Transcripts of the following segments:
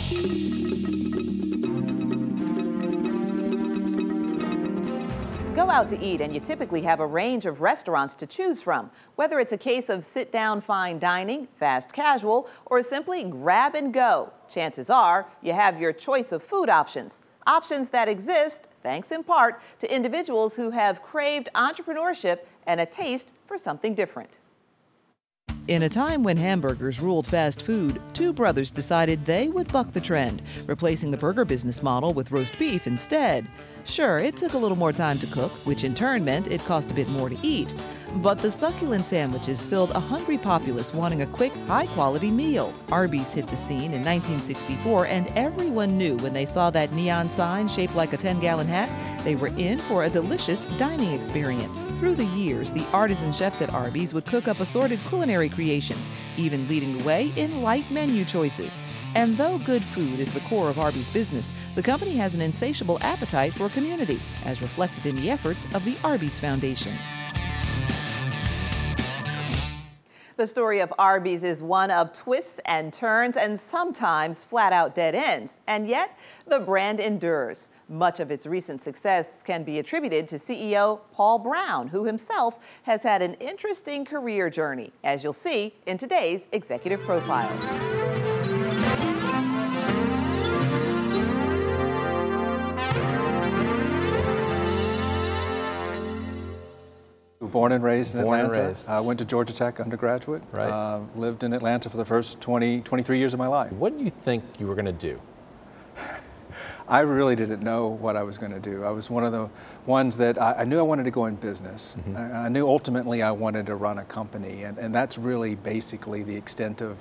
Go out to eat and you typically have a range of restaurants to choose from. Whether it's a case of sit-down fine dining, fast casual, or simply grab and go, chances are you have your choice of food options. Options that exist thanks in part to individuals who have craved entrepreneurship and a taste for something different. In a time when hamburgers ruled fast food, two brothers decided they would buck the trend, replacing the burger business model with roast beef instead. Sure, it took a little more time to cook, which in turn meant it cost a bit more to eat. But the succulent sandwiches filled a hungry populace wanting a quick, high-quality meal. Arby's hit the scene in 1964, and everyone knew when they saw that neon sign shaped like a 10-gallon hat, they were in for a delicious dining experience. Through the years, the artisan chefs at Arby's would cook up assorted culinary creations, even leading the way in light menu choices. And though good food is the core of Arby's business, the company has an insatiable appetite for community, as reflected in the efforts of the Arby's Foundation. The story of Arby's is one of twists and turns and sometimes flat-out dead ends. And yet, the brand endures. Much of its recent success can be attributed to CEO Paul Brown, who himself has had an interesting career journey, as you'll see in today's Executive Profiles. Born and raised in Atlanta. I went to Georgia Tech undergraduate. Right. Lived in Atlanta for the first 23 years of my life. What do you think you were going to do? I really didn't know what I was going to do. I was one of the ones that I knew I wanted to go in business. Mm-hmm. I knew ultimately I wanted to run a company, and that's really basically the extent of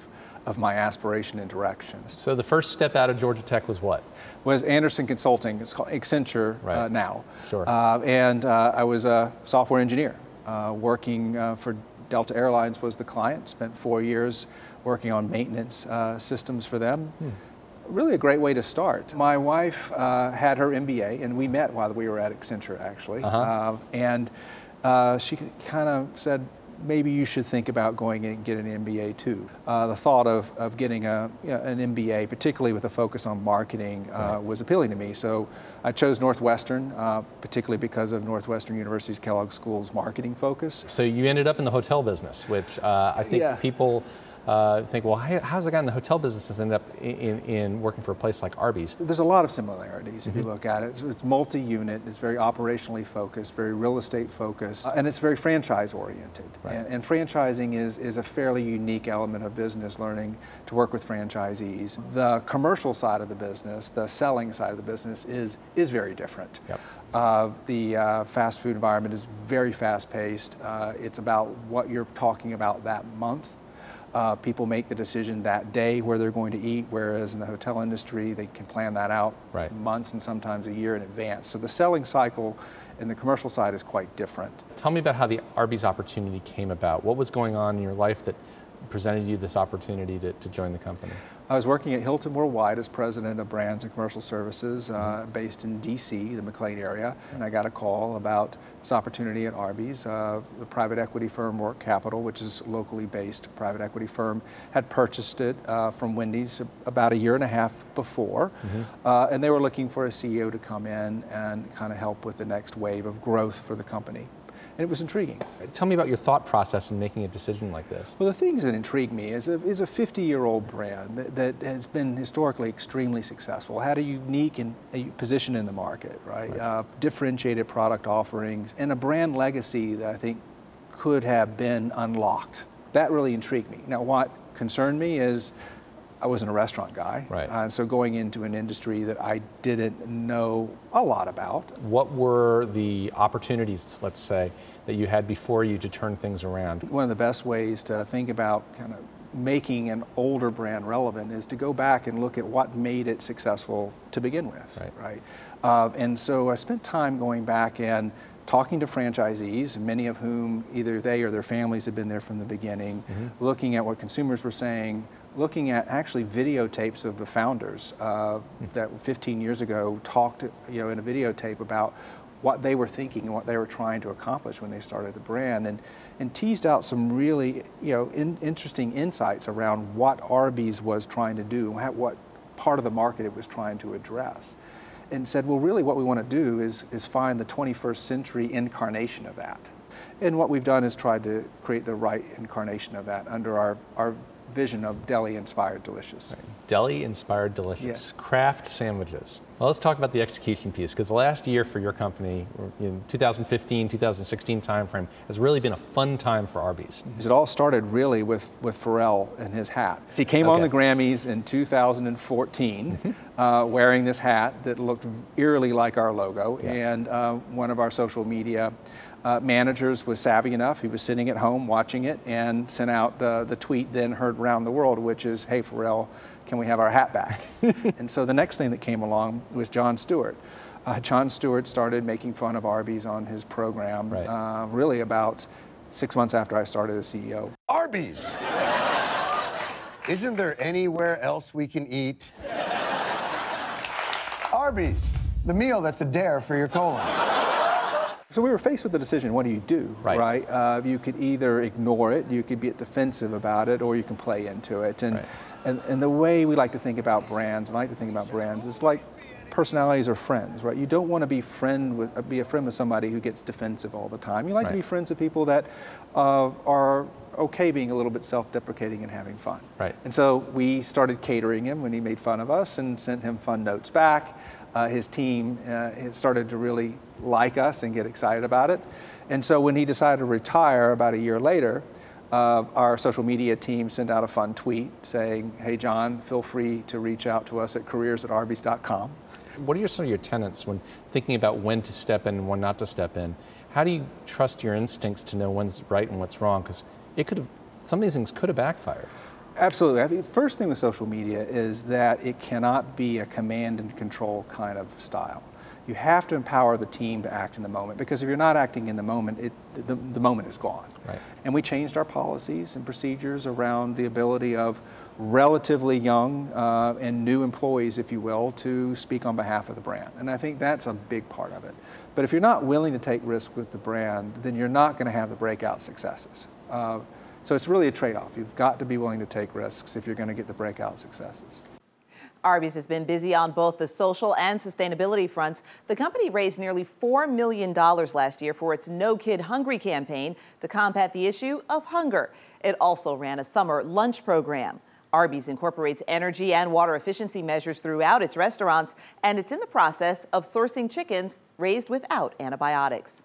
my aspiration and direction. So the first step out of Georgia Tech was what? Was Anderson Consulting. It's called Accenture now. Sure. And I was a software engineer. Working for Delta Airlines was the client, spent 4 years working on maintenance systems for them. Really a great way to start. My wife had her MBA, and we met while we were at Accenture actually. And she kind of said, maybe you should think about going and get an MBA too. The thought of getting an MBA, particularly with a focus on marketing, was appealing to me. So I chose Northwestern, particularly because of Northwestern University's Kellogg School's marketing focus. So you ended up in the hotel business, which I think people think, well, how's a guy in the hotel business end up in working for a place like Arby's? There's a lot of similarities if you look at it. It's multi-unit, it's very operationally focused, very real estate focused, and it's very franchise oriented. Right. And franchising is a fairly unique element of business, learning to work with franchisees. The commercial side of the business, the selling side of the business is very different. Yep. The fast food environment is very fast paced. It's about what you're talking about that month. People make the decision that day where they're going to eat, whereas in the hotel industry, they can plan that out months and sometimes a year in advance. So the selling cycle in the commercial side is quite different. Tell me about how the Arby's opportunity came about. What was going on in your life that presented you this opportunity to join the company? I was working at Hilton Worldwide as president of brands and commercial services based in DC, the McLean area, and I got a call about this opportunity at Arby's. The private equity firm Work Capital, which is a locally based private equity firm, had purchased it from Wendy's about 1.5 years before, and they were looking for a CEO to come in and kind of help with the next wave of growth for the company. And it was intriguing. Tell me about your thought process in making a decision like this. Well, the things that intrigue me is a 50-year-old brand that has been historically extremely successful, had a unique position in the market, right? Differentiated product offerings, and a brand legacy that I think could have been unlocked. That really intrigued me. Now, what concerned me is I wasn't a restaurant guy, so going into an industry that I didn't know a lot about. What were the opportunities, let's say, that you had before you to turn things around? One of the best ways to think about kind of making an older brand relevant is to go back and look at what made it successful to begin with, right? And so I spent time going back and talking to franchisees, many of whom either they or their families had been there from the beginning, looking at what consumers were saying, looking at actually videotapes of the founders that 15 years ago talked, in a videotape about what they were thinking and what they were trying to accomplish when they started the brand, and teased out some really interesting insights around what Arby's was trying to do, what part of the market it was trying to address. And said, well, really what we want to do is find the 21st century incarnation of that. And what we've done is tried to create the right incarnation of that under our vision of deli-inspired delicious. Right. Deli-inspired delicious, yes. Craft sandwiches. Well, let's talk about the execution piece, because the last year for your company, in 2015, 2016 timeframe, has really been a fun time for Arby's. It all started really with Pharrell and his hat. So he came on the Grammys in 2014 wearing this hat that looked eerily like our logo, and one of our social media managers was savvy enough. He was sitting at home watching it and sent out the tweet then heard around the world, which is, hey, Pharrell, can we have our hat back? And so the next thing that came along was Jon Stewart. Jon Stewart started making fun of Arby's on his program really about 6 months after I started as CEO. Arby's! Isn't there anywhere else we can eat? Arby's, the meal that's a dare for your colon. So we were faced with the decision, what do you do, right? You could either ignore it, you could be defensive about it, or you can play into it. And the way we like to think about brands, is like personalities are friends, right? You don't want to be a friend with somebody who gets defensive all the time. You like to be friends with people that are okay being a little bit self-deprecating and having fun. Right. And so we started catering him when he made fun of us and sent him fun notes back. His team started to really like us and get excited about it. And so when he decided to retire about a year later, our social media team sent out a fun tweet saying, hey, John, feel free to reach out to us at careers@arbys.com. What are some of your tenets when thinking about when to step in and when not to step in? How do you trust your instincts to know when's right and what's wrong? Because some of these things could have backfired. Absolutely. I think the first thing with social media is that it cannot be a command and control kind of style. You have to empower the team to act in the moment, because if you're not acting in the moment, the moment is gone. Right. And we changed our policies and procedures around the ability of relatively young and new employees, if you will, to speak on behalf of the brand. And I think that's a big part of it. But if you're not willing to take risks with the brand, then you're not going to have the breakout successes. So it's really a trade-off. You've got to be willing to take risks if you're going to get the breakout successes. Arby's has been busy on both the social and sustainability fronts. The company raised nearly $4 million last year for its No Kid Hungry campaign to combat the issue of hunger. It also ran a summer lunch program. Arby's incorporates energy and water efficiency measures throughout its restaurants, and it's in the process of sourcing chickens raised without antibiotics.